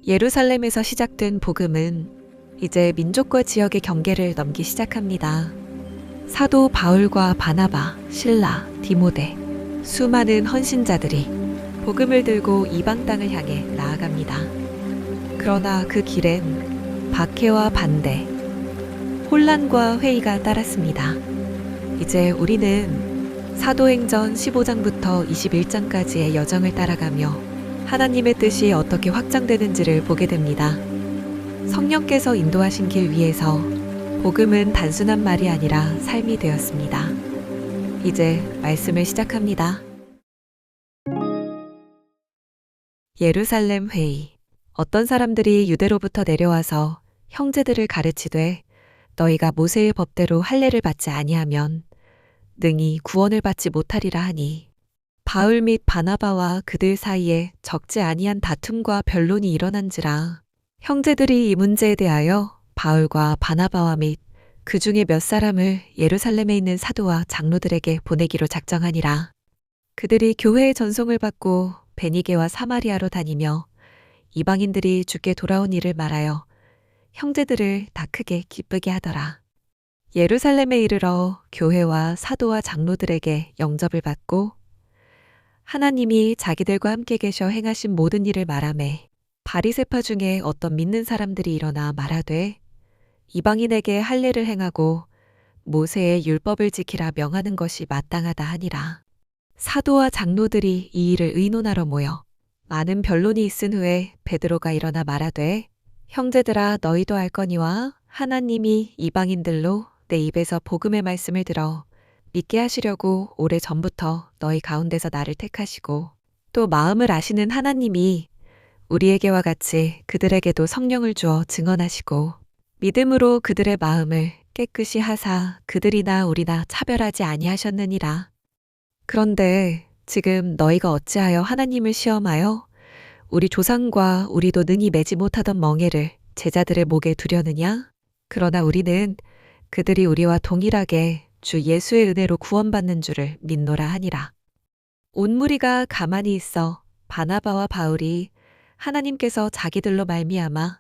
예루살렘에서 시작된 복음은 이제 민족과 지역의 경계를 넘기 시작합니다. 사도 바울과 바나바, 실라, 디모데, 수많은 헌신자들이 복음을 들고 이방 땅을 향해 나아갑니다. 그러나 그 길엔 박해와 반대, 혼란과 회의가 따랐습니다. 이제 우리는 사도행전 15장부터 21장까지의 여정을 따라가며 하나님의 뜻이 어떻게 확장되는지를 보게 됩니다. 성령께서 인도하신 길 위에서 복음은 단순한 말이 아니라 삶이 되었습니다. 이제 말씀을 시작합니다. 예루살렘 회의. 어떤 사람들이 유대로부터 내려와서 형제들을 가르치되 너희가 모세의 법대로 할례를 받지 아니하면 능히 구원을 받지 못하리라 하니, 바울 및 바나바와 그들 사이에 적지 아니한 다툼과 변론이 일어난지라. 형제들이 이 문제에 대하여 바울과 바나바와 및 그 중에 몇 사람을 예루살렘에 있는 사도와 장로들에게 보내기로 작정하니라. 그들이 교회의 전송을 받고 베니게와 사마리아로 다니며 이방인들이 주께 돌아온 일을 말하여 형제들을 다 크게 기쁘게 하더라. 예루살렘에 이르러 교회와 사도와 장로들에게 영접을 받고 하나님이 자기들과 함께 계셔 행하신 모든 일을 말하매, 바리새파 중에 어떤 믿는 사람들이 일어나 말하되 이방인에게 할례를 행하고 모세의 율법을 지키라 명하는 것이 마땅하다 하니라. 사도와 장로들이 이 일을 의논하러 모여 많은 변론이 있은 후에 베드로가 일어나 말하되, 형제들아, 너희도 알거니와 하나님이 이방인들로 내 입에서 복음의 말씀을 들어 믿게 하시려고 오래 전부터 너희 가운데서 나를 택하시고, 또 마음을 아시는 하나님이 우리에게와 같이 그들에게도 성령을 주어 증언하시고 믿음으로 그들의 마음을 깨끗이 하사 그들이나 우리나 차별하지 아니하셨느니라. 그런데 지금 너희가 어찌하여 하나님을 시험하여 우리 조상과 우리도 능히 매지 못하던 멍에를 제자들의 목에 두려느냐? 그러나 우리는 그들이 우리와 동일하게 주 예수의 은혜로 구원받는 줄을 믿노라 하니라. 온 무리가 가만히 있어 바나바와 바울이 하나님께서 자기들로 말미암아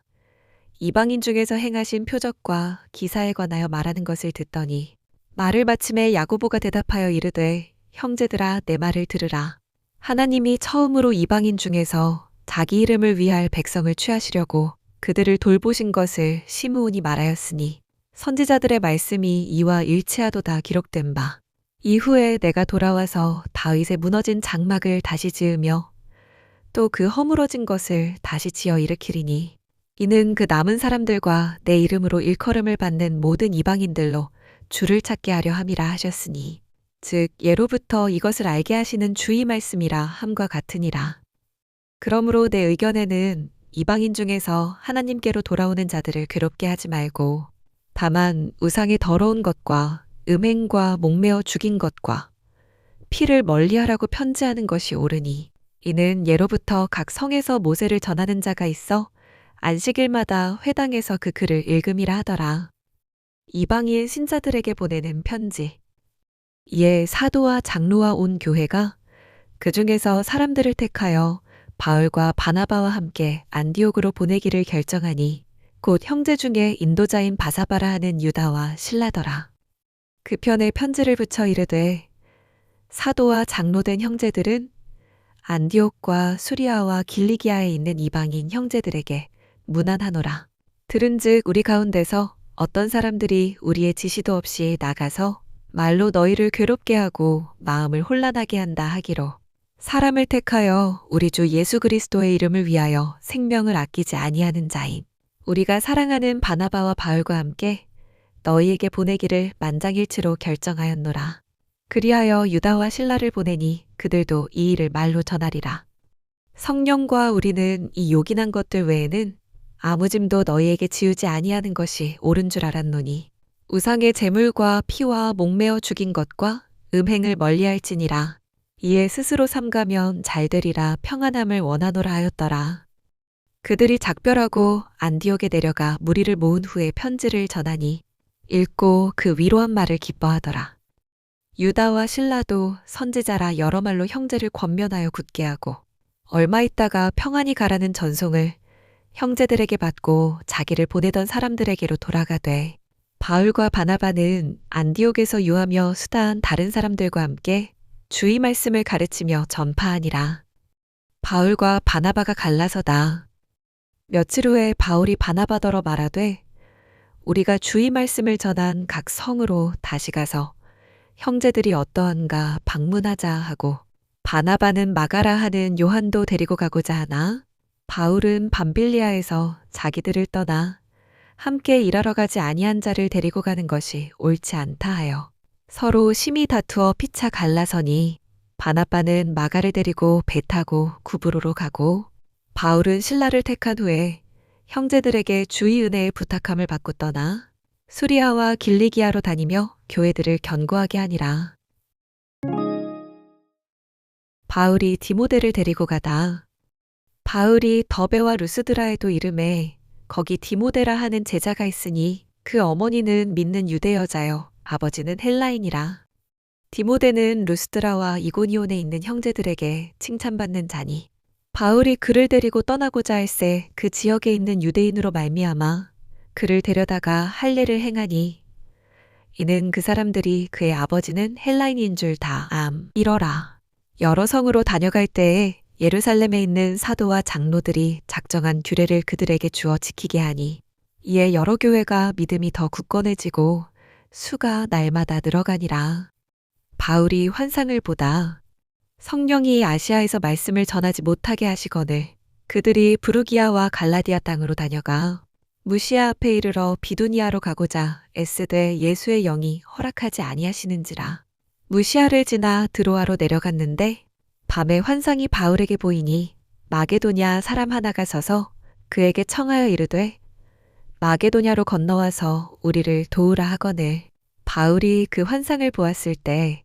이방인 중에서 행하신 표적과 기사에 관하여 말하는 것을 듣더니, 말을 마침에 야고보가 대답하여 이르되, 형제들아, 내 말을 들으라. 하나님이 처음으로 이방인 중에서 자기 이름을 위할 백성을 취하시려고 그들을 돌보신 것을 시므온이 말하였으니 선지자들의 말씀이 이와 일치하도다 기록된 바. 이후에 내가 돌아와서 다윗의 무너진 장막을 다시 지으며 또 그 허물어진 것을 다시 지어 일으키리니, 이는 그 남은 사람들과 내 이름으로 일컬음을 받는 모든 이방인들로 주를 찾게 하려 함이라 하셨으니, 즉 예로부터 이것을 알게 하시는 주의 말씀이라 함과 같으니라. 그러므로 내 의견에는 이방인 중에서 하나님께로 돌아오는 자들을 괴롭게 하지 말고, 다만 우상의 더러운 것과 음행과 목매어 죽인 것과 피를 멀리하라고 편지하는 것이 옳으니, 이는 예로부터 각 성에서 모세를 전하는 자가 있어 안식일마다 회당에서 그 글을 읽음이라 하더라. 이방인 신자들에게 보내는 편지. 이에 사도와 장로와 온 교회가 그 중에서 사람들을 택하여 바울과 바나바와 함께 안디옥으로 보내기를 결정하니, 곧 형제 중에 인도자인 바사바라 하는 유다와 실라더라. 그 편에 편지를 붙여 이르되, 사도와 장로된 형제들은 안디옥과 수리아와 길리기아에 있는 이방인 형제들에게 문안하노라. 들은즉 우리 가운데서 어떤 사람들이 우리의 지시도 없이 나가서 말로 너희를 괴롭게 하고 마음을 혼란하게 한다 하기로, 사람을 택하여 우리 주 예수 그리스도의 이름을 위하여 생명을 아끼지 아니하는 자인 우리가 사랑하는 바나바와 바울과 함께 너희에게 보내기를 만장일치로 결정하였노라. 그리하여 유다와 실라를 보내니 그들도 이 일을 말로 전하리라. 성령과 우리는 이 요긴한 것들 외에는 아무 짐도 너희에게 지우지 아니하는 것이 옳은 줄 알았노니, 우상의 제물과 피와 목매어 죽인 것과 음행을 멀리할지니라. 이에 스스로 삼가면 잘되리라 평안함을 원하노라 하였더라. 그들이 작별하고 안디옥에 내려가 무리를 모은 후에 편지를 전하니 읽고 그 위로한 말을 기뻐하더라. 유다와 실라도 선지자라 여러 말로 형제를 권면하여 굳게 하고, 얼마 있다가 평안히 가라는 전송을 형제들에게 받고 자기를 보내던 사람들에게로 돌아가되 바울과 바나바는 안디옥에서 유하며 수다한 다른 사람들과 함께 주의 말씀을 가르치며 전파하니라. 바울과 바나바가 갈라서다. 며칠 후에 바울이 바나바더러 말하되 우리가 주의 말씀을 전한 각 성으로 다시 가서 형제들이 어떠한가 방문하자 하고 바나바는 마가라 하는 요한도 데리고 가고자 하나 바울은 밤빌리아에서 자기들을 떠나 함께 일하러 가지 아니한 자를 데리고 가는 것이 옳지 않다 하여 서로 심히 다투어 피차 갈라서니 바나바는 마가를 데리고 배 타고 구브로로 가고 바울은 신라를 택한 후에 형제들에게 주의 은혜의 부탁함을 받고 떠나 수리아와 길리기아로 다니며 교회들을 견고하게 하니라. 바울이 디모데를 데리고 가다. 바울이 더베와 루스드라에도 이름에 거기 디모데라 하는 제자가 있으니 그 어머니는 믿는 유대 여자요 아버지는 헬라인이라. 디모데는 루스드라와 이고니온에 있는 형제들에게 칭찬받는 자니 바울이 그를 데리고 떠나고자 할새 그 지역에 있는 유대인으로 말미암아 그를 데려다가 할례를 행하니 이는 그 사람들이 그의 아버지는 헬라인인 줄 다 이러라. 여러 성으로 다녀갈 때에 예루살렘에 있는 사도와 장로들이 작정한 규례를 그들에게 주어 지키게 하니 이에 여러 교회가 믿음이 더 굳건해지고 수가 날마다 늘어가니라. 바울이 환상을 보다 성령이 아시아에서 말씀을 전하지 못하게 하시거늘 그들이 부르기아와 갈라디아 땅으로 다녀가 무시아 앞에 이르러 비두니아로 가고자 애쓰되 예수의 영이 허락하지 아니하시는지라. 무시아를 지나 드로아로 내려갔는데 밤에 환상이 바울에게 보이니 마게도냐 사람 하나가 서서 그에게 청하여 이르되 마게도냐로 건너와서 우리를 도우라 하거늘 바울이 그 환상을 보았을 때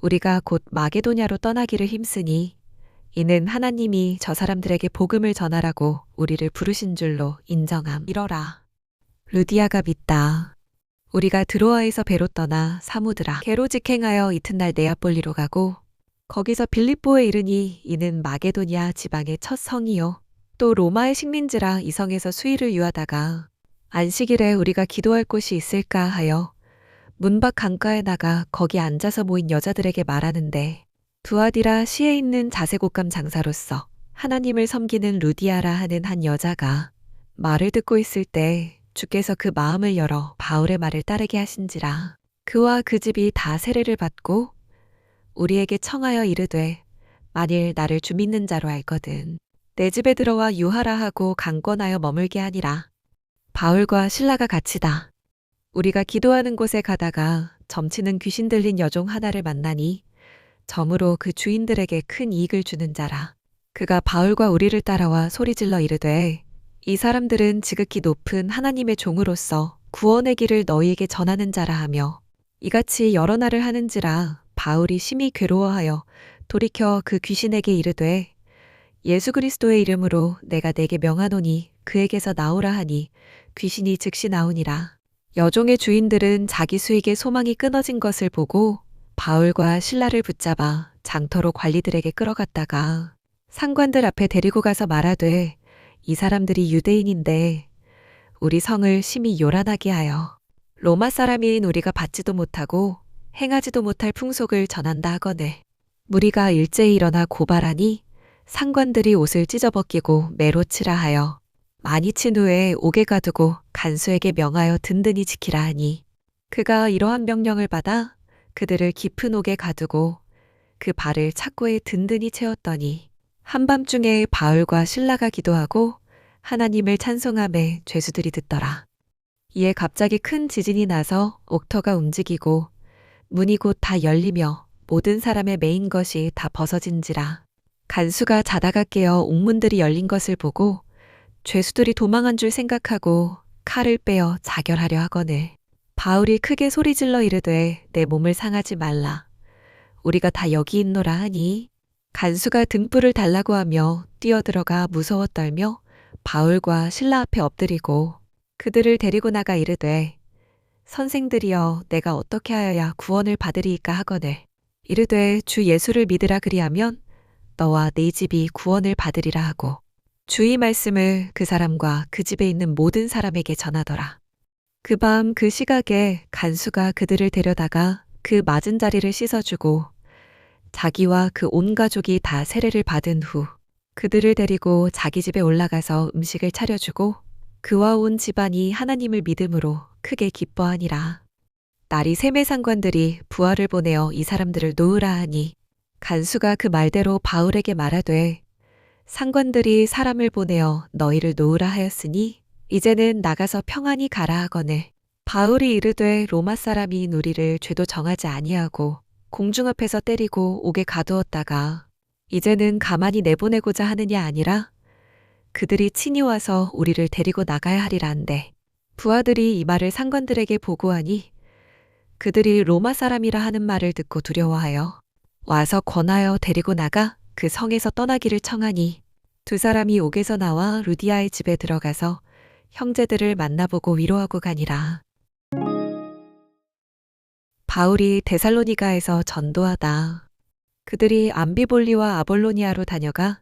우리가 곧 마게도냐로 떠나기를 힘쓰니 이는 하나님이 저 사람들에게 복음을 전하라고 우리를 부르신 줄로 인정함. 이러라. 루디아가 믿다. 우리가 드로아에서 배로 떠나 사무드라 게로 직행하여 이튿날 네아폴리로 가고 거기서 빌립보에 이르니 이는 마게도냐 지방의 첫 성이요 또 로마의 식민지라 이 성에서 수일을 유하다가 안식일에 우리가 기도할 곳이 있을까 하여 문밖 강가에 나가 거기 앉아서 모인 여자들에게 말하는데 두아디라 시에 있는 자색옷감 장사로서 하나님을 섬기는 루디아라 하는 한 여자가 말을 듣고 있을 때 주께서 그 마음을 열어 바울의 말을 따르게 하신지라. 그와 그 집이 다 세례를 받고 우리에게 청하여 이르되 만일 나를 주 믿는 자로 알거든 내 집에 들어와 유하라 하고 강권하여 머물게 하니라. 바울과 신라가 같이다. 우리가 기도하는 곳에 가다가 점치는 귀신 들린 여종 하나를 만나니 점으로 그 주인들에게 큰 이익을 주는 자라. 그가 바울과 우리를 따라와 소리질러 이르되 이 사람들은 지극히 높은 하나님의 종으로서 구원의 길을 너희에게 전하는 자라 하며 이같이 여러 날을 하는지라. 바울이 심히 괴로워하여 돌이켜 그 귀신에게 이르되 예수 그리스도의 이름으로 내가 내게 명하노니 그에게서 나오라 하니 귀신이 즉시 나오니라. 여종의 주인들은 자기 수익의 소망이 끊어진 것을 보고 바울과 신라를 붙잡아 장터로 관리들에게 끌어갔다가 상관들 앞에 데리고 가서 말하되 이 사람들이 유대인인데 우리 성을 심히 요란하게 하여 로마 사람인 우리가 받지도 못하고 행하지도 못할 풍속을 전한다 하거늘 무리가 일제히 일어나 고발하니 상관들이 옷을 찢어벗기고 매로 치라 하여 많이 친 후에 옥에 가두고 간수에게 명하여 든든히 지키라 하니 그가 이러한 명령을 받아 그들을 깊은 옥에 가두고 그 발을 착고에 든든히 채웠더니 한밤중에 바울과 신라가 기도하고 하나님을 찬송하매 죄수들이 듣더라. 이에 갑자기 큰 지진이 나서 옥터가 움직이고 문이 곧 다 열리며 모든 사람의 메인 것이 다 벗어진지라. 간수가 자다가 깨어 옥문들이 열린 것을 보고 죄수들이 도망한 줄 생각하고 칼을 빼어 자결하려 하거늘 바울이 크게 소리질러 이르되 내 몸을 상하지 말라. 우리가 다 여기 있노라 하니 간수가 등불을 달라고 하며 뛰어들어가 무서워 떨며 바울과 신라 앞에 엎드리고 그들을 데리고 나가 이르되 선생들이여 내가 어떻게 하여야 구원을 받으리이까 하거늘 이르되 주 예수를 믿으라 그리하면 너와 네 집이 구원을 받으리라 하고 주의 말씀을 그 사람과 그 집에 있는 모든 사람에게 전하더라. 그 밤 그 시각에 간수가 그들을 데려다가 그 맞은 자리를 씻어주고 자기와 그 온 가족이 다 세례를 받은 후 그들을 데리고 자기 집에 올라가서 음식을 차려주고 그와 온 집안이 하나님을 믿음으로 크게 기뻐하니라. 날이 셈의 상관들이 부하를 보내어 이 사람들을 놓으라 하니 간수가 그 말대로 바울에게 말하되 상관들이 사람을 보내어 너희를 놓으라 하였으니 이제는 나가서 평안히 가라 하거늘 바울이 이르되 로마 사람이 우리를 죄도 정하지 아니하고 공중 앞에서 때리고 옥에 가두었다가 이제는 가만히 내보내고자 하느냐 아니라 그들이 친히 와서 우리를 데리고 나가야 하리라 한대 부하들이 이 말을 상관들에게 보고하니 그들이 로마 사람이라 하는 말을 듣고 두려워하여 와서 권하여 데리고 나가 그 성에서 떠나기를 청하니 두 사람이 옥에서 나와 루디아의 집에 들어가서 형제들을 만나보고 위로하고 가니라. 바울이 데살로니가에서 전도하다. 그들이 암비볼리와 아볼로니아로 다녀가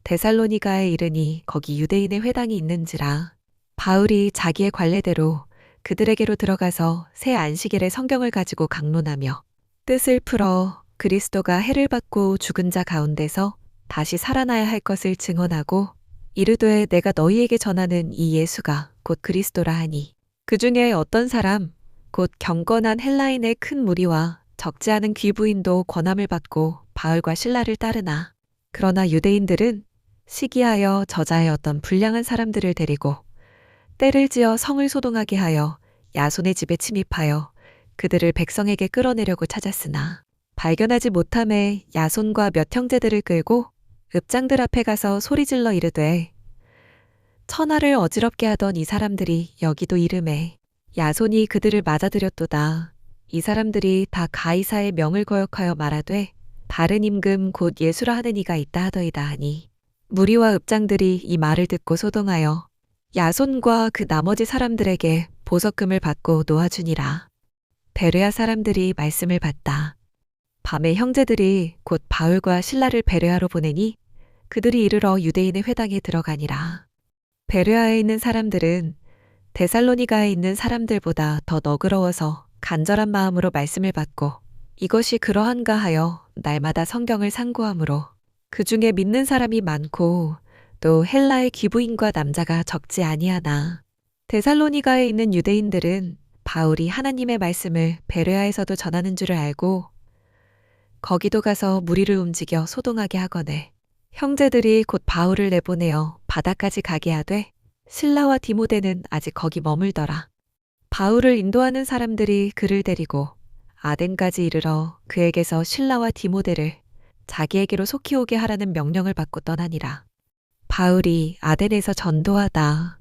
데살로니가에 이르니 거기 유대인의 회당이 있는지라. 바울이 자기의 관례대로 그들에게로 들어가서 새 안식일에 성경을 가지고 강론하며 뜻을 풀어 그리스도가 해를 받고 죽은 자 가운데서 다시 살아나야 할 것을 증언하고 이르되 내가 너희에게 전하는 이 예수가 곧 그리스도라 하니 그 중에 어떤 사람 곧 경건한 헬라인의 큰 무리와 적지 않은 귀부인도 권함을 받고 바울과 실라를 따르나 그러나 유대인들은 시기하여 저자의 어떤 불량한 사람들을 데리고 때를 지어 성을 소동하게 하여 야손의 집에 침입하여 그들을 백성에게 끌어내려고 찾았으나 발견하지 못함에 야손과 몇 형제들을 끌고 읍장들 앞에 가서 소리질러 이르되 천하를 어지럽게 하던 이 사람들이 여기도 이름에 야손이 그들을 맞아들였도다. 이 사람들이 다 가이사의 명을 거역하여 말하되 다른 임금 곧 예수라 하는 이가 있다 하더이다 하니 무리와 읍장들이 이 말을 듣고 소동하여 야손과 그 나머지 사람들에게 보석금을 받고 놓아주니라. 베레아 사람들이 말씀을 받다. 밤에 형제들이 곧 바울과 실라를 베레아로 보내니 그들이 이르러 유대인의 회당에 들어가니라. 베레아에 있는 사람들은 데살로니가에 있는 사람들보다 더 너그러워서 간절한 마음으로 말씀을 받고 이것이 그러한가 하여 날마다 성경을 상고하므로 그 중에 믿는 사람이 많고 또 헬라의 귀부인과 남자가 적지 아니하나 데살로니가에 있는 유대인들은 바울이 하나님의 말씀을 베레아에서도 전하는 줄을 알고 거기도 가서 무리를 움직여 소동하게 하거늘 형제들이 곧 바울을 내보내어 바다까지 가게 하되 실라와 디모데는 아직 거기 머물더라. 바울을 인도하는 사람들이 그를 데리고 아덴까지 이르러 그에게서 실라와 디모데를 자기에게로 속히 오게 하라는 명령을 받고 떠나니라. 바울이 아덴에서 전도하다.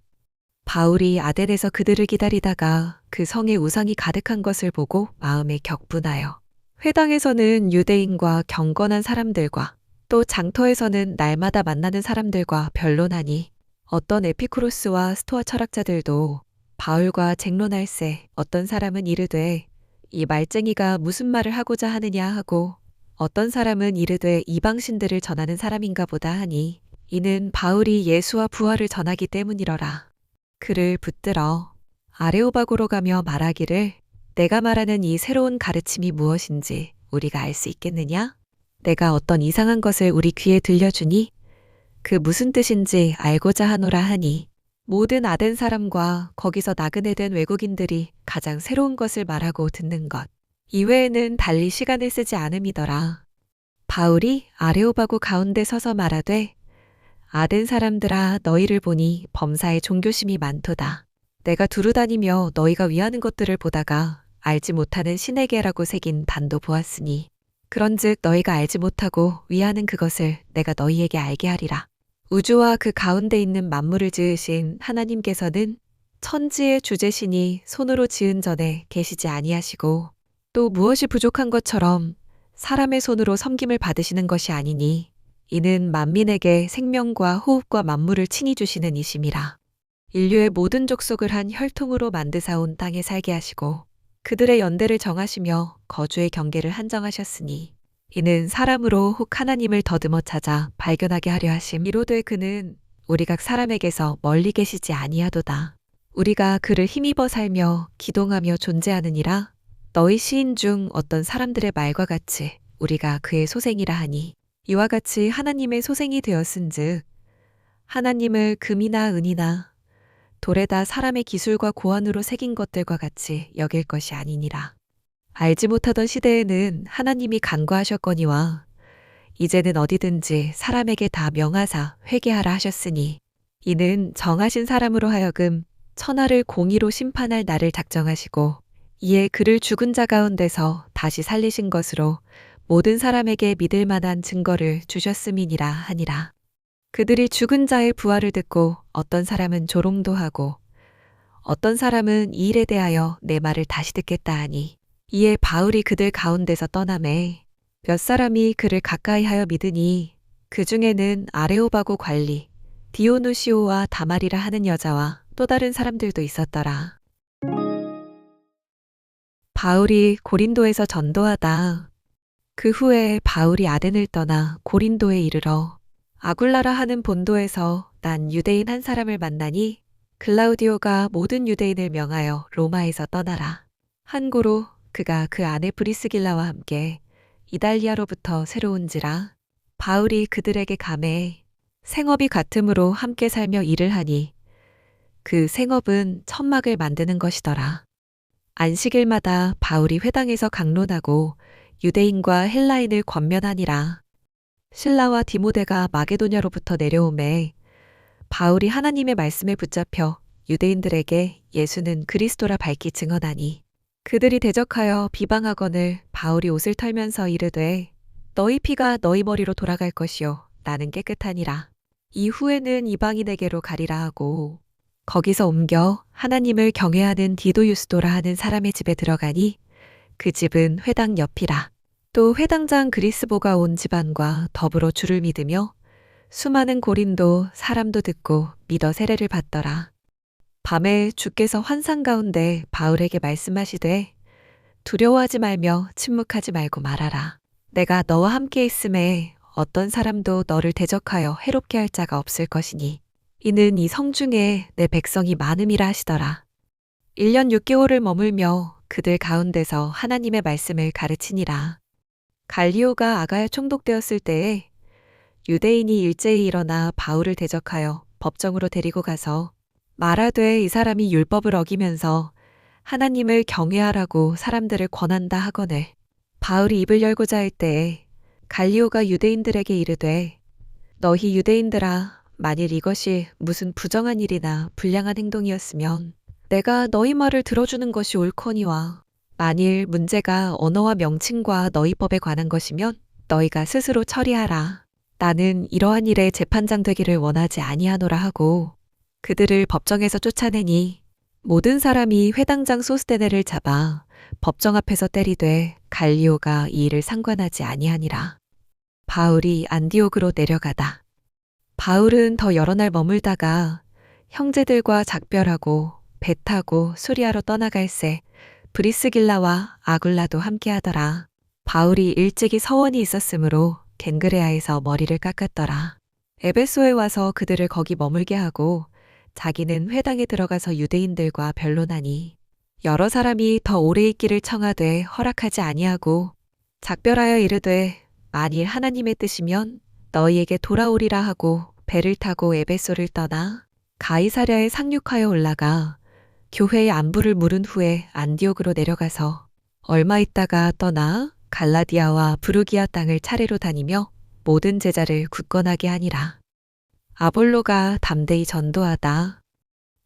바울이 아덴에서 그들을 기다리다가 그 성에 우상이 가득한 것을 보고 마음에 격분하여 회당에서는 유대인과 경건한 사람들과 또 장터에서는 날마다 만나는 사람들과 변론하니 어떤 에피쿠로스와 스토아 철학자들도 바울과 쟁론할세 어떤 사람은 이르되 이 말쟁이가 무슨 말을 하고자 하느냐 하고 어떤 사람은 이르되 이방신들을 전하는 사람인가 보다 하니 이는 바울이 예수와 부활을 전하기 때문이러라. 그를 붙들어 아레오바고로 가며 말하기를 내가 말하는 이 새로운 가르침이 무엇인지 우리가 알 수 있겠느냐? 내가 어떤 이상한 것을 우리 귀에 들려주니 그 무슨 뜻인지 알고자 하노라 하니 모든 아덴 사람과 거기서 나그네 된 외국인들이 가장 새로운 것을 말하고 듣는 것 이외에는 달리 시간을 쓰지 않음이더라. 바울이 아레오바고 가운데 서서 말하되 아덴 사람들아 너희를 보니 범사에 종교심이 많도다. 내가 두루 다니며 너희가 위하는 것들을 보다가 알지 못하는 신에게라고 새긴 단도 보았으니 그런즉 너희가 알지 못하고 위하는 그것을 내가 너희에게 알게 하리라. 우주와 그 가운데 있는 만물을 지으신 하나님께서는 천지의 주제신이 손으로 지은 전에 계시지 아니하시고 또 무엇이 부족한 것처럼 사람의 손으로 섬김을 받으시는 것이 아니니 이는 만민에게 생명과 호흡과 만물을 친히 주시는 이심이라. 인류의 모든 족속을 한 혈통으로 만드사온 땅에 살게 하시고 그들의 연대를 정하시며 거주의 경계를 한정하셨으니 이는 사람으로 혹 하나님을 더듬어 찾아 발견하게 하려 하심. 이로되 그는 우리가 사람에게서 멀리 계시지 아니하도다. 우리가 그를 힘입어 살며 기동하며 존재하느니라. 너희 시인 중 어떤 사람들의 말과 같이 우리가 그의 소생이라 하니 이와 같이 하나님의 소생이 되었은즉 하나님을 금이나 은이나 돌에다 사람의 기술과 고안으로 새긴 것들과 같이 여길 것이 아니니라. 알지 못하던 시대에는 하나님이 간과하셨거니와 이제는 어디든지 사람에게 다 명하사 회개하라 하셨으니 이는 정하신 사람으로 하여금 천하를 공의로 심판할 날을 작정하시고 이에 그를 죽은 자 가운데서 다시 살리신 것으로 모든 사람에게 믿을 만한 증거를 주셨음이니라 하니라. 그들이 죽은 자의 부활을 듣고 어떤 사람은 조롱도 하고 어떤 사람은 이 일에 대하여 내 말을 다시 듣겠다 하니 이에 바울이 그들 가운데서 떠나매 몇 사람이 그를 가까이하여 믿으니 그 중에는 아레오바고 관리 디오누시오와 다말이라 하는 여자와 또 다른 사람들도 있었더라. 바울이 고린도에서 전도하다. 그 후에 바울이 아덴을 떠나 고린도에 이르러 아굴라라 하는 본도에서 난 유대인 한 사람을 만나니 글라우디오가 모든 유대인을 명하여 로마에서 떠나라. 한고로 그가 그 아내 브리스길라와 함께 이달리아로부터 새로운지라. 바울이 그들에게 감해 생업이 같음으로 함께 살며 일을 하니 그 생업은 천막을 만드는 것이더라. 안식일마다 바울이 회당에서 강론하고 유대인과 헬라인을 권면하니라. 실라와 디모데가 마게도냐로부터 내려오매 바울이 하나님의 말씀에 붙잡혀 유대인들에게 예수는 그리스도라 밝히 증언하니 그들이 대적하여 비방하거늘 바울이 옷을 털면서 이르되 너희 피가 너희 머리로 돌아갈 것이요 나는 깨끗하니라. 이후에는 이방인에게로 가리라 하고 거기서 옮겨 하나님을 경외하는 디도유스도라 하는 사람의 집에 들어가니 그 집은 회당 옆이라. 또 회당장 그리스보가 온 집안과 더불어 주를 믿으며 수많은 고린도 사람도 듣고 믿어 세례를 받더라. 밤에 주께서 환상 가운데 바울에게 말씀하시되 두려워하지 말며 침묵하지 말고 말하라. 내가 너와 함께 있음에 어떤 사람도 너를 대적하여 해롭게 할 자가 없을 것이니 이는 이 성중에 내 백성이 많음이라 하시더라. 1년 6개월을 머물며 그들 가운데서 하나님의 말씀을 가르치니라. 갈리오가 아가야 총독되었을 때에 유대인이 일제히 일어나 바울을 대적하여 법정으로 데리고 가서 말하되 이 사람이 율법을 어기면서 하나님을 경외하라고 사람들을 권한다 하거늘 바울이 입을 열고자 할 때에 갈리오가 유대인들에게 이르되 너희 유대인들아 만일 이것이 무슨 부정한 일이나 불량한 행동이었으면 내가 너희 말을 들어주는 것이 옳거니와 만일 문제가 언어와 명칭과 너희 법에 관한 것이면 너희가 스스로 처리하라. 나는 이러한 일에 재판장 되기를 원하지 아니하노라 하고 그들을 법정에서 쫓아내니 모든 사람이 회당장 소스데네를 잡아 법정 앞에서 때리되 갈리오가 이 일을 상관하지 아니하니라. 바울이 안디옥으로 내려가다. 바울은 더 여러 날 머물다가 형제들과 작별하고 배 타고 수리아로 떠나갈새 브리스길라와 아굴라도 함께하더라. 바울이 일찍이 서원이 있었으므로 겐그레아에서 머리를 깎았더라. 에베소에 와서 그들을 거기 머물게 하고 자기는 회당에 들어가서 유대인들과 변론하니 여러 사람이 더 오래 있기를 청하되 허락하지 아니하고 작별하여 이르되 만일 하나님의 뜻이면 너희에게 돌아오리라 하고 배를 타고 에베소를 떠나 가이사랴에 상륙하여 올라가 교회의 안부를 물은 후에 안디옥으로 내려가서 얼마 있다가 떠나 갈라디아와 부르기아 땅을 차례로 다니며 모든 제자를 굳건하게 하니라. 아볼로가 담대히 전도하다.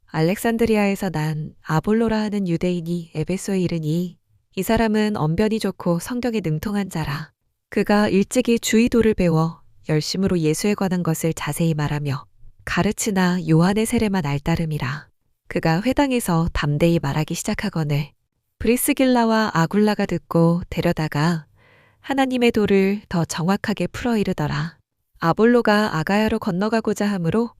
알렉산드리아에서 난 아볼로라 하는 유대인이 에베소에 이르니 이 사람은 언변이 좋고 성경에 능통한 자라. 그가 일찍이 주의도를 배워 열심으로 예수에 관한 것을 자세히 말하며 가르치나 요한의 세례만 알따름이라. 그가 회당에서 담대히 말하기 시작하거늘 브리스길라와 아굴라가 듣고 데려다가 하나님의 도를 더 정확하게 풀어 이르더라. 아볼로가 아가야로 건너가고자 하므로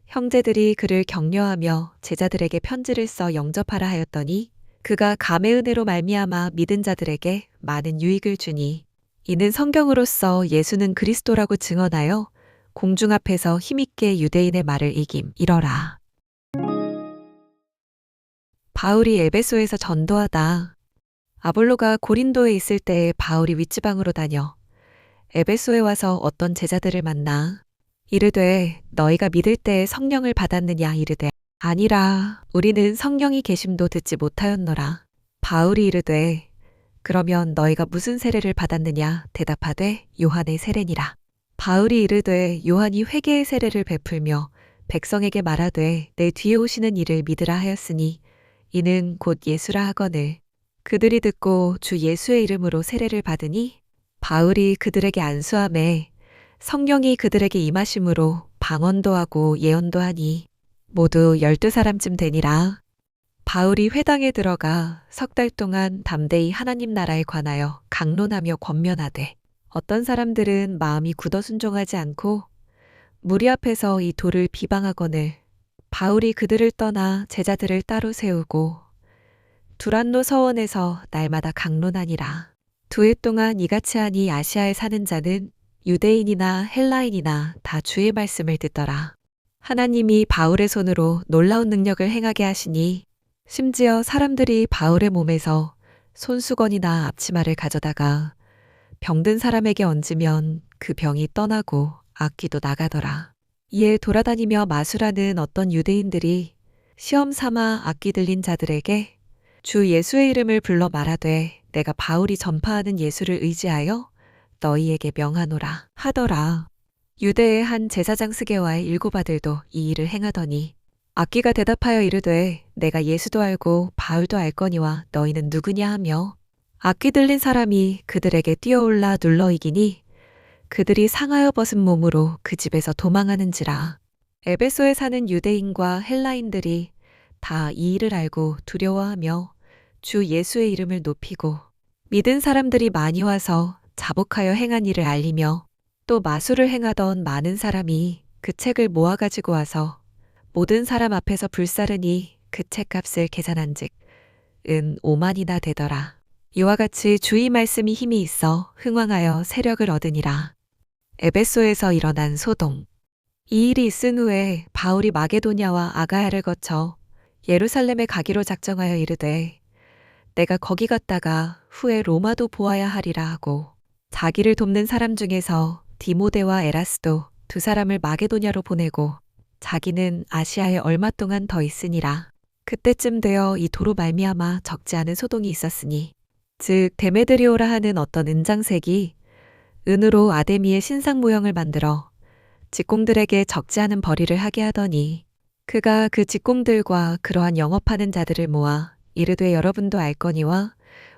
형제들이 그를 격려하며 제자들에게 편지를 써 영접하라 하였더니 그가 감의 은혜로 말미암아 믿은 자들에게 많은 유익을 주니 이는 성경으로서 예수는 그리스도라고 증언하여 공중 앞에서 힘있게 유대인의 말을 이김. 이러라. 바울이 에베소에서 전도하다. 아볼로가 고린도에 있을 때 바울이 윗지방으로 다녀 에베소에 와서 어떤 제자들을 만나 이르되 너희가 믿을 때 성령을 받았느냐 이르되 아니라 우리는 성령이 계심도 듣지 못하였노라. 바울이 이르되 그러면 너희가 무슨 세례를 받았느냐 대답하되 요한의 세례니라. 바울이 이르되 요한이 회개의 세례를 베풀며 백성에게 말하되 내 뒤에 오시는 이를 믿으라 하였으니 이는 곧 예수라 하거늘 그들이 듣고 주 예수의 이름으로 세례를 받으니 바울이 그들에게 안수하매 성령이 그들에게 임하심으로 방언도 하고 예언도 하니 모두 12사람쯤 되니라. 바울이 회당에 들어가 석 달 동안 담대히 하나님 나라에 관하여 강론하며 권면하되 어떤 사람들은 마음이 굳어 순종하지 않고 무리 앞에서 이 도를 비방하거늘 바울이 그들을 떠나 제자들을 따로 세우고 두란노 서원에서 날마다 강론하니라. 2해 동안 이같이 하니 아시아에 사는 자는 유대인이나 헬라인이나 다 주의 말씀을 듣더라. 하나님이 바울의 손으로 놀라운 능력을 행하게 하시니 심지어 사람들이 바울의 몸에서 손수건이나 앞치마를 가져다가 병든 사람에게 얹으면 그 병이 떠나고 악귀도 나가더라. 이에 돌아다니며 마술하는 어떤 유대인들이 시험 삼아 악귀 들린 자들에게 주 예수의 이름을 불러 말하되 내가 바울이 전파하는 예수를 의지하여 너희에게 명하노라 하더라. 유대의 한 제사장 스게와의 7 아들도 이 일을 행하더니 악귀가 대답하여 이르되 내가 예수도 알고 바울도 알거니와 너희는 누구냐 하며 악귀 들린 사람이 그들에게 뛰어올라 눌러 이기니 그들이 상하여 벗은 몸으로 그 집에서 도망하는지라. 에베소에 사는 유대인과 헬라인들이 다 이 일을 알고 두려워하며 주 예수의 이름을 높이고 믿은 사람들이 많이 와서 자복하여 행한 일을 알리며 또 마술을 행하던 많은 사람이 그 책을 모아 가지고 와서 모든 사람 앞에서 불사르니 그 책값을 계산한즉 은 5만이나 되더라. 이와 같이 주의 말씀이 힘이 있어 흥왕하여 세력을 얻으니라. 에베소에서 일어난 소동. 이 일이 있은 후에 바울이 마게도냐와 아가야를 거쳐 예루살렘에 가기로 작정하여 이르되 내가 거기 갔다가 후에 로마도 보아야 하리라 하고 자기를 돕는 사람 중에서 디모데와 에라스도 2 사람을 마게도냐로 보내고 자기는 아시아에 얼마 동안 더 있으니라. 그때쯤 되어 이 도로 말미암아 적지 않은 소동이 있었으니 즉 데메드리오라 하는 어떤 은장색이 은으로 아데미의 신상 모형을 만들어 직공들에게 적지 않은 벌이를 하게 하더니 그가 그 직공들과 그러한 영업하는 자들을 모아 이르되 여러분도 알거니와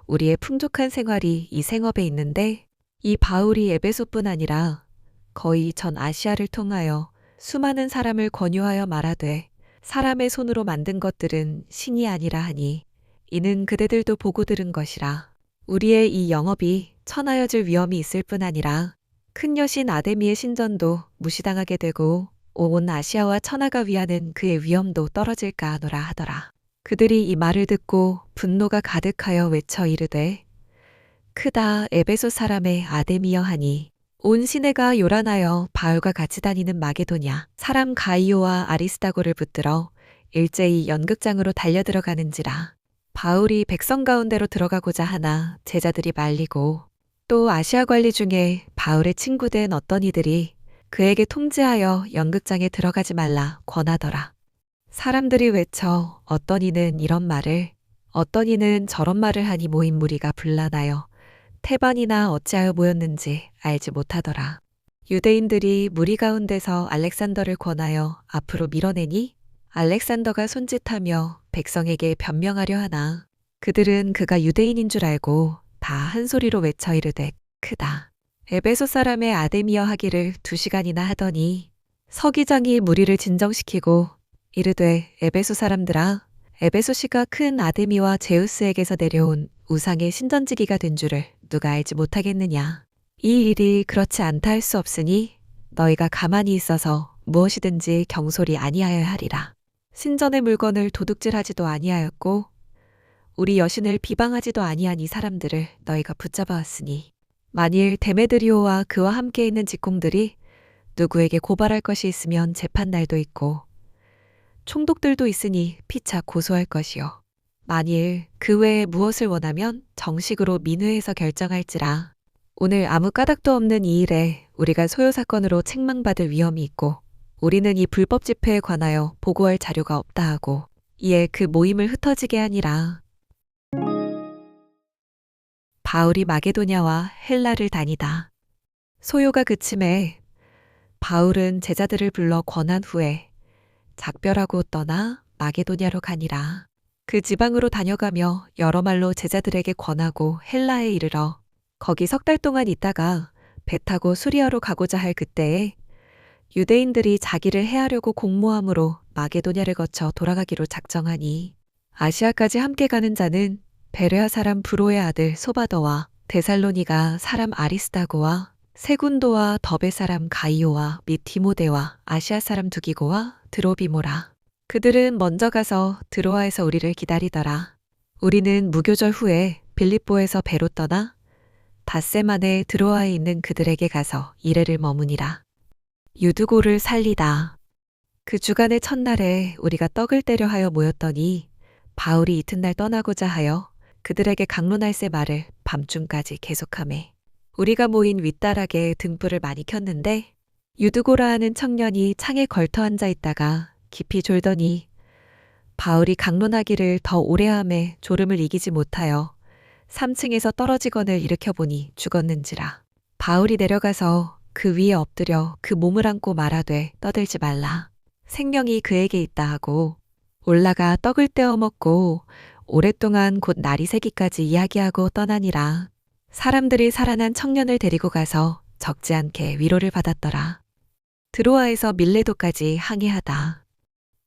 우리의 풍족한 생활이 이 생업에 있는데 이 바울이 에베소뿐 아니라 거의 전 아시아를 통하여 수많은 사람을 권유하여 말하되 사람의 손으로 만든 것들은 신이 아니라 하니 이는 그대들도 보고 들은 것이라. 우리의 이 영업이 천하여질 위험이 있을 뿐 아니라 큰 여신 아데미의 신전도 무시당하게 되고 온 아시아와 천하가 위하는 그의 위엄도 떨어질까 하노라 하더라. 그들이 이 말을 듣고 분노가 가득하여 외쳐 이르되 크다 에베소 사람의 아데미여 하니 온 시내가 요란하여 바울과 같이 다니는 마게도냐 사람 가이오와 아리스다고를 붙들어 일제히 연극장으로 달려들어가는지라. 바울이 백성 가운데로 들어가고자 하나 제자들이 말리고 또 아시아 관리 중에 바울의 친구된 어떤 이들이 그에게 통지하여 연극장에 들어가지 말라 권하더라. 사람들이 외쳐 어떤 이는 이런 말을 어떤 이는 저런 말을 하니 모인 무리가 분란하여 태반이나 어찌하여 모였는지 알지 못하더라. 유대인들이 무리 가운데서 알렉산더를 권하여 앞으로 밀어내니 알렉산더가 손짓하며 백성에게 변명하려 하나 그들은 그가 유대인인 줄 알고 다 한 소리로 외쳐 이르되 크다. 에베소 사람의 아데미여 하기를 2시간이나 하더니 서기장이 무리를 진정시키고 이르되 에베소 사람들아 에베소시가 큰 아데미와 제우스에게서 내려온 우상의 신전지기가 된 줄을 누가 알지 못하겠느냐. 이 일이 그렇지 않다 할 수 없으니 너희가 가만히 있어서 무엇이든지 경솔이 아니하여야 하리라. 신전의 물건을 도둑질하지도 아니하였고 우리 여신을 비방하지도 아니한 이 사람들을 너희가 붙잡아 왔으니 만일 데메드리오와 그와 함께 있는 직공들이 누구에게 고발할 것이 있으면 재판날도 있고 총독들도 있으니 피차 고소할 것이요. 만일 그 외에 무엇을 원하면 정식으로 민회에서 결정할지라. 오늘 아무 까닭도 없는 이 일에 우리가 소요 사건으로 책망받을 위험이 있고 우리는 이 불법 집회에 관하여 보고할 자료가 없다 하고 이에 그 모임을 흩어지게 하니라. 바울이 마게도냐와 헬라를 다니다. 소요가 그침에 바울은 제자들을 불러 권한 후에 작별하고 떠나 마게도냐로 가니라. 그 지방으로 다녀가며 여러 말로 제자들에게 권하고 헬라에 이르러 거기 석 달 동안 있다가 배 타고 수리아로 가고자 할 그때에 유대인들이 자기를 해하려고 공모함으로 마게도냐를 거쳐 돌아가기로 작정하니 아시아까지 함께 가는 자는 베레아 사람 브로의 아들 소바더와 데살로니가 사람 아리스다고와 세군도와 더베 사람 가이오와 및 디모데와 아시아 사람 두기고와 드로비모라. 그들은 먼저 가서 드로아에서 우리를 기다리더라. 우리는 무교절 후에 빌립보에서 배로 떠나 닷새 만에 드로아에 있는 그들에게 가서 이레를 머무니라. 유두고를 살리다. 그 주간의 첫날에 우리가 떡을 떼려 하여 모였더니 바울이 이튿날 떠나고자 하여 그들에게 강론할세 말을 밤중까지 계속하매 우리가 모인 윗다락에 등불을 많이 켰는데 유두고라 하는 청년이 창에 걸터 앉아 있다가 깊이 졸더니 바울이 강론하기를 더 오래 함에 졸음을 이기지 못하여 3층에서 떨어지건을 일으켜보니 죽었는지라. 바울이 내려가서 그 위에 엎드려 그 몸을 안고 말하되 떠들지 말라. 생명이 그에게 있다 하고 올라가 떡을 떼어 먹고 오랫동안 곧 날이 새기까지 이야기하고 떠나니라. 사람들이 살아난 청년을 데리고 가서 적지 않게 위로를 받았더라. 드로아에서 밀레도까지 항해하다.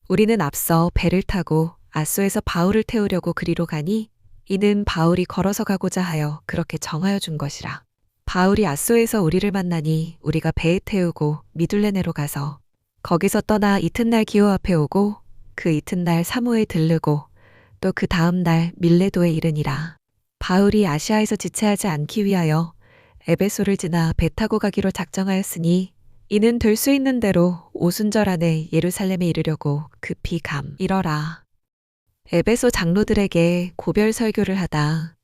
우리는 앞서 배를 타고 아소에서 바울을 태우려고 그리로 가니 이는 바울이 걸어서 가고자 하여 그렇게 정하여 준 것이라. 바울이 아소에서 우리를 만나니 우리가 배에 태우고 미둘레네로 가서 거기서 떠나 이튿날 기호 앞에 오고 그 이튿날 사모에 들르고 또 그 다음 날 밀레도에 이르니라. 바울이 아시아에서 지체하지 않기 위하여 에베소를 지나 배 타고 가기로 작정하였으니 이는 될 수 있는 대로 오순절 안에 예루살렘에 이르려고 급히 이러라. 에베소 장로들에게 고별 설교를 하다.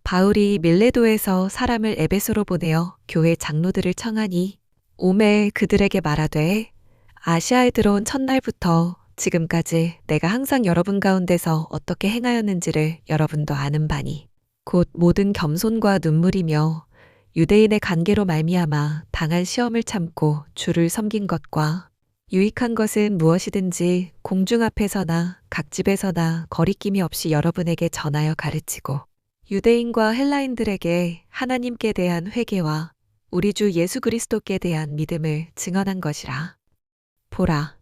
바울이 밀레도에서 사람을 에베소로 보내어 교회 장로들을 청하니 오매 그들에게 말하되 아시아에 들어온 첫날부터 지금까지 내가 항상 여러분 가운데서 어떻게 행하였는지를 여러분도 아는 바니 곧 모든 겸손과 눈물이며 유대인의 관계로 말미암아 당한 시험을 참고 주를 섬긴 것과 유익한 것은 무엇이든지 공중 앞에서나 각 집에서나 거리낌이 없이 여러분에게 전하여 가르치고 유대인과 헬라인들에게 하나님께 대한 회개와 우리 주 예수 그리스도께 대한 믿음을 증언한 것이라. 보라,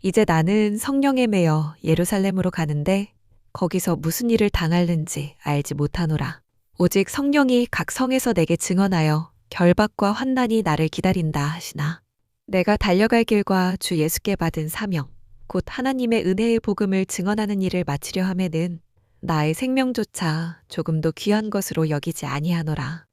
이제 나는 성령에 매여 예루살렘으로 가는데 거기서 무슨 일을 당할는지 알지 못하노라. 오직 성령이 각 성에서 내게 증언하여 결박과 환난이 나를 기다린다 하시나. 내가 달려갈 길과 주 예수께 받은 사명, 곧 하나님의 은혜의 복음을 증언하는 일을 마치려 하면은 나의 생명조차 조금도 귀한 것으로 여기지 아니하노라.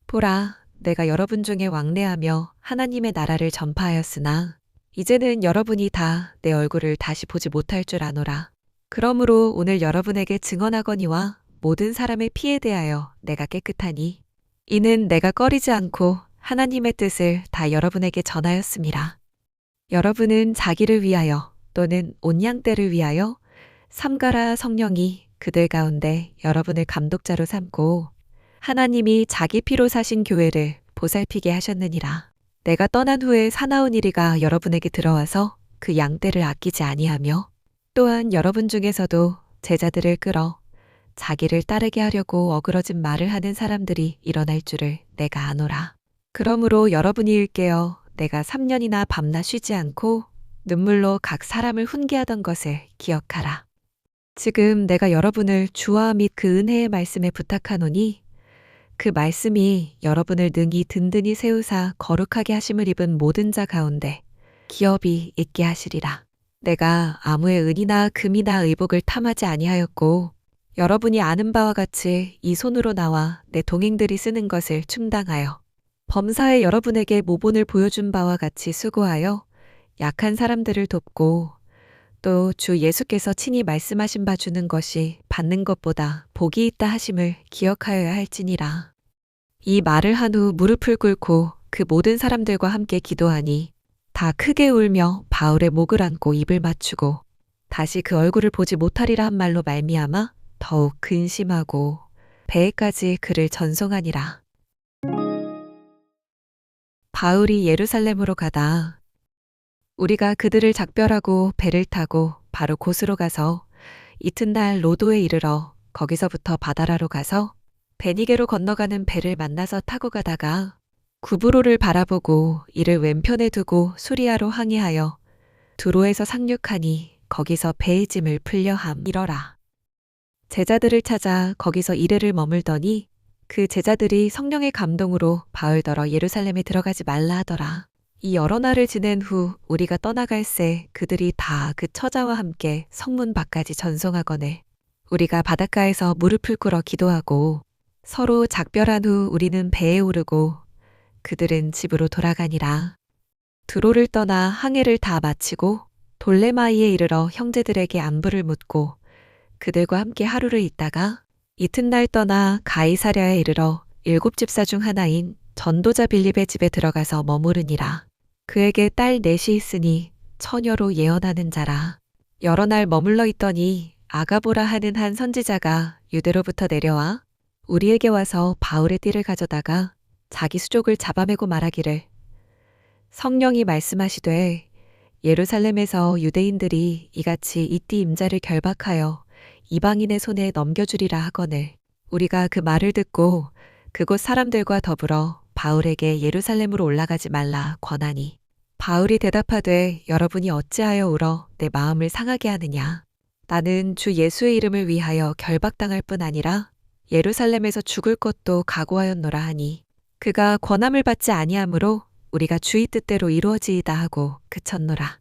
보라, 내가 여러분 중에 왕래하며 하나님의 나라를 전파하였으나 이제는 여러분이 다 내 얼굴을 다시 보지 못할 줄 아노라. 그러므로 오늘 여러분에게 증언하거니와 모든 사람의 피에 대하여 내가 깨끗하니 이는 내가 꺼리지 않고 하나님의 뜻을 다 여러분에게 전하였음이라. 여러분은 자기를 위하여 또는 온양떼를 위하여 삼가라 성령이 그들 가운데 여러분을 감독자로 삼고 하나님이 자기 피로 사신 교회를 보살피게 하셨느니라. 내가 떠난 후에 사나운 이리가 여러분에게 들어와서 그 양떼를 아끼지 아니하며 또한 여러분 중에서도 제자들을 끌어 자기를 따르게 하려고 어그러진 말을 하는 사람들이 일어날 줄을 내가 아노라. 그러므로 여러분이 일깨어 내가 3년이나 밤낮 쉬지 않고 눈물로 각 사람을 훈계하던 것을 기억하라. 지금 내가 여러분을 주와 및 그 은혜의 말씀에 부탁하노니 그 말씀이 여러분을 능히 든든히 세우사 거룩하게 하심을 입은 모든 자 가운데 기업이 있게 하시리라. 내가 아무의 은이나 금이나 의복을 탐하지 아니하였고 여러분이 아는 바와 같이 이 손으로 나와 내 동행들이 쓰는 것을 충당하여 범사에 여러분에게 모본을 보여준 바와 같이 수고하여 약한 사람들을 돕고 또 주 예수께서 친히 말씀하신 바 주는 것이 받는 것보다 복이 있다 하심을 기억하여야 할지니라. 이 말을 한 후 무릎을 꿇고 그 모든 사람들과 함께 기도하니 다 크게 울며 바울의 목을 안고 입을 맞추고 다시 그 얼굴을 보지 못하리라 한 말로 말미암아 더욱 근심하고 배에까지 그를 전송하니라. 바울이 예루살렘으로 가다. 우리가 그들을 작별하고 배를 타고 바로 곳으로 가서 이튿날 로도에 이르러 거기서부터 바다라로 가서 베니게로 건너가는 배를 만나서 타고 가다가 구브로를 바라보고 이를 왼편에 두고 수리아로 항해하여 두로에서 상륙하니 거기서 배의 짐을 풀려함 이러라. 제자들을 찾아 거기서 이레를 머물더니 그 제자들이 성령의 감동으로 바울더러 예루살렘에 들어가지 말라 하더라. 이 여러 날을 지낸 후 우리가 떠나갈새 그들이 다 그 처자와 함께 성문 밖까지 전송하거늘 우리가 바닷가에서 무릎을 꿇어 기도하고 서로 작별한 후 우리는 배에 오르고 그들은 집으로 돌아가니라. 두로를 떠나 항해를 다 마치고 돌레마이에 이르러 형제들에게 안부를 묻고 그들과 함께 하루를 있다가 이튿날 떠나 가이사랴에 이르러 7 집사 중 하나인 전도자 빌립의 집에 들어가서 머무르니라. 그에게 딸 넷이 있으니 처녀로 예언하는 자라. 여러 날 머물러 있더니 아가보라 하는 한 선지자가 유대로부터 내려와 우리에게 와서 바울의 띠를 가져다가 자기 수족을 잡아매고 말하기를 성령이 말씀하시되 예루살렘에서 유대인들이 이같이 이 띠 임자를 결박하여 이방인의 손에 넘겨주리라 하거늘 우리가 그 말을 듣고 그곳 사람들과 더불어 바울에게 예루살렘으로 올라가지 말라 권하니 바울이 대답하되 여러분이 어찌하여 울어 내 마음을 상하게 하느냐. 나는 주 예수의 이름을 위하여 결박당할 뿐 아니라 예루살렘에서 죽을 것도 각오하였노라 하니 그가 권함을 받지 아니하므로 우리가 주의 뜻대로 이루어지이다 하고 그쳤노라.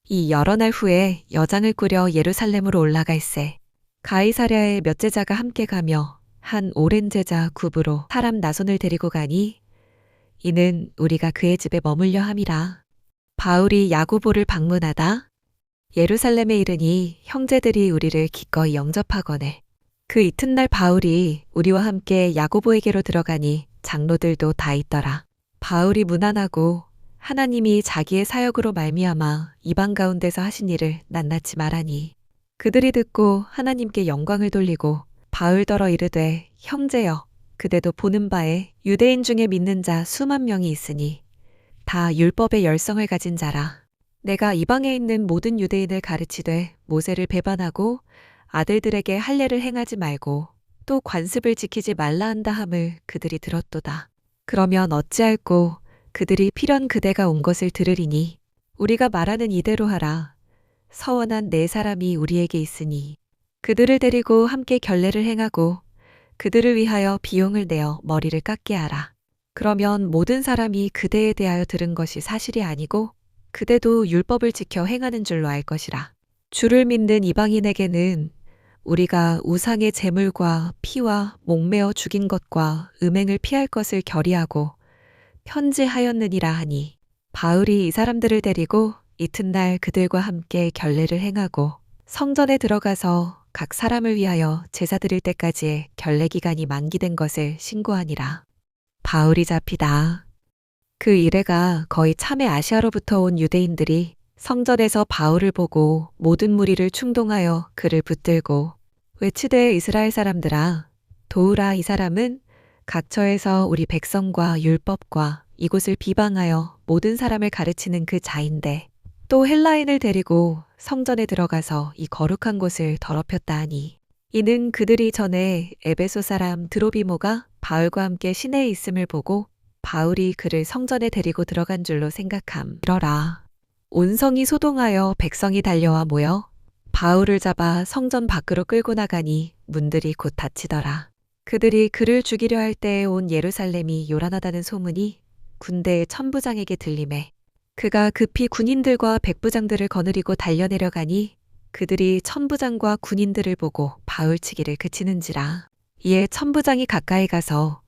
이 여러 날 후에 여장을 꾸려 예루살렘으로 올라갈새 가이사랴에 몇 제자가 함께 가며 한 오랜 제자 굽으로 사람 나손을 데리고 가니 이는 우리가 그의 집에 머물려 함이라. 바울이 야고보를 방문하다 예루살렘에 이르니 형제들이 우리를 기꺼이 영접하거늘 그 이튿날 바울이 우리와 함께 야고보에게로 들어가니 장로들도 다 있더라. 바울이 무난하고 하나님이 자기의 사역으로 말미암아 이방 가운데서 하신 일을 낱낱이 말하니 그들이 듣고 하나님께 영광을 돌리고 바울더러 이르되 형제여 그대도 보는 바에 유대인 중에 믿는 자 수만 명이 있으니 다 율법의 열성을 가진 자라. 내가 이방에 있는 모든 유대인을 가르치되 모세를 배반하고 아들들에게 할례를 행하지 말고 또 관습을 지키지 말라 한다 함을 그들이 들었도다. 그러면 어찌할꼬 그들이 필연 그대가 온 것을 들으리니 우리가 말하는 이대로 하라. 서원한 4사람이 우리에게 있으니 그들을 데리고 함께 결례를 행하고 그들을 위하여 비용을 내어 머리를 깎게 하라. 그러면 모든 사람이 그대에 대하여 들은 것이 사실이 아니고 그대도 율법을 지켜 행하는 줄로 알 것이라. 주를 믿는 이방인에게는 우리가 우상의 제물과 피와 목매어 죽인 것과 음행을 피할 것을 결의하고 편지하였느니라 하니 바울이 이 사람들을 데리고 이튿날 그들과 함께 결례를 행하고 성전에 들어가서 각 사람을 위하여 제사 드릴 때까지의 결례 기간이 만기된 것을 신고하니라. 바울이 잡히다. 그 이래가 거의 참외 아시아로부터 온 유대인들이 성전에서 바울을 보고 모든 무리를 충동하여 그를 붙들고 외치되 이스라엘 사람들아 도우라. 이 사람은 각처에서 우리 백성과 율법과 이곳을 비방하여 모든 사람을 가르치는 그 자인데 또 헬라인을 데리고 성전에 들어가서 이 거룩한 곳을 더럽혔다 하니 이는 그들이 전에 에베소 사람 드로비모가 바울과 함께 시내에 있음을 보고 바울이 그를 성전에 데리고 들어간 줄로 생각함. 이러라. 온 성이 소동하여 백성이 달려와 모여 바울을 잡아 성전 밖으로 끌고 나가니 문들이 곧 닫히더라. 그들이 그를 죽이려 할 때에 온 예루살렘이 요란하다는 소문이 군대의 천부장에게 들리매 그가 급히 군인들과 백부장들을 거느리고 달려내려가니 그들이 천부장과 군인들을 보고 바울치기를 그치는지라. 이에 천부장이 가까이 가서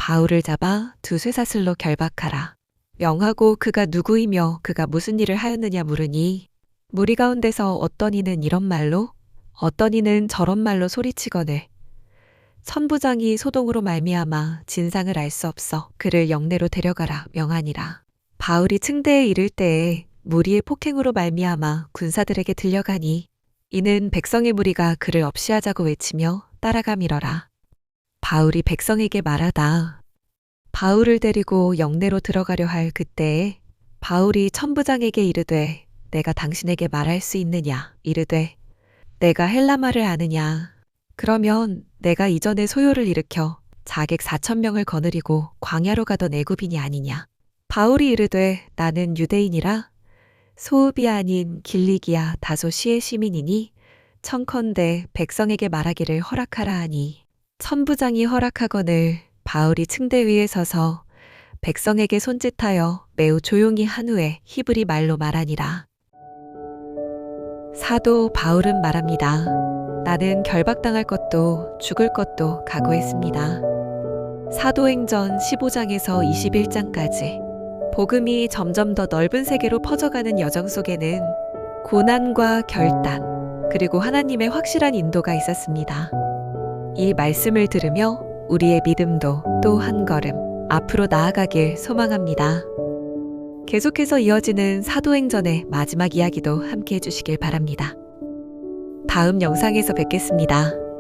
바울을 잡아 두 쇠사슬로 결박하라. 명하고 그가 누구이며 그가 무슨 일을 하였느냐 물으니 무리 가운데서 어떤 이는 이런 말로 어떤 이는 저런 말로 소리치거늘 선부장이 소동으로 말미암아 진상을 알 수 없어 그를 영내로 데려가라 명하니라. 바울이 층대에 이를 때에 무리의 폭행으로 말미암아 군사들에게 들려가니 이는 백성의 무리가 그를 없이하자고 외치며 따라가밀어라. 바울이 백성에게 말하다. 바울을 데리고 영내로 들어가려 할 그때에 바울이 천부장에게 이르되 내가 당신에게 말할 수 있느냐 이르되 내가 헬라말을 아느냐. 그러면 내가 이전에 소요를 일으켜 자객 4,000명을 거느리고 광야로 가던 애굽인이 아니냐. 바울이 이르되 나는 유대인이라 소읍이 아닌 길리기아 다소 시의 시민이니 청컨대 백성에게 말하기를 허락하라 하니 천부장이 허락하거늘 바울이 층대 위에 서서 백성에게 손짓하여 매우 조용히 한 후에 히브리 말로 말하니라. 사도 바울은 말합니다. 나는 결박당할 것도 죽을 것도 각오했습니다. 사도행전 15장에서 21장까지 복음이 점점 더 넓은 세계로 퍼져가는 여정 속에는 고난과 결단, 그리고 하나님의 확실한 인도가 있었습니다. 이 말씀을 들으며 우리의 믿음도 또 한 걸음 앞으로 나아가길 소망합니다. 계속해서 이어지는 사도행전의 마지막 이야기도 함께 해주시길 바랍니다. 다음 영상에서 뵙겠습니다.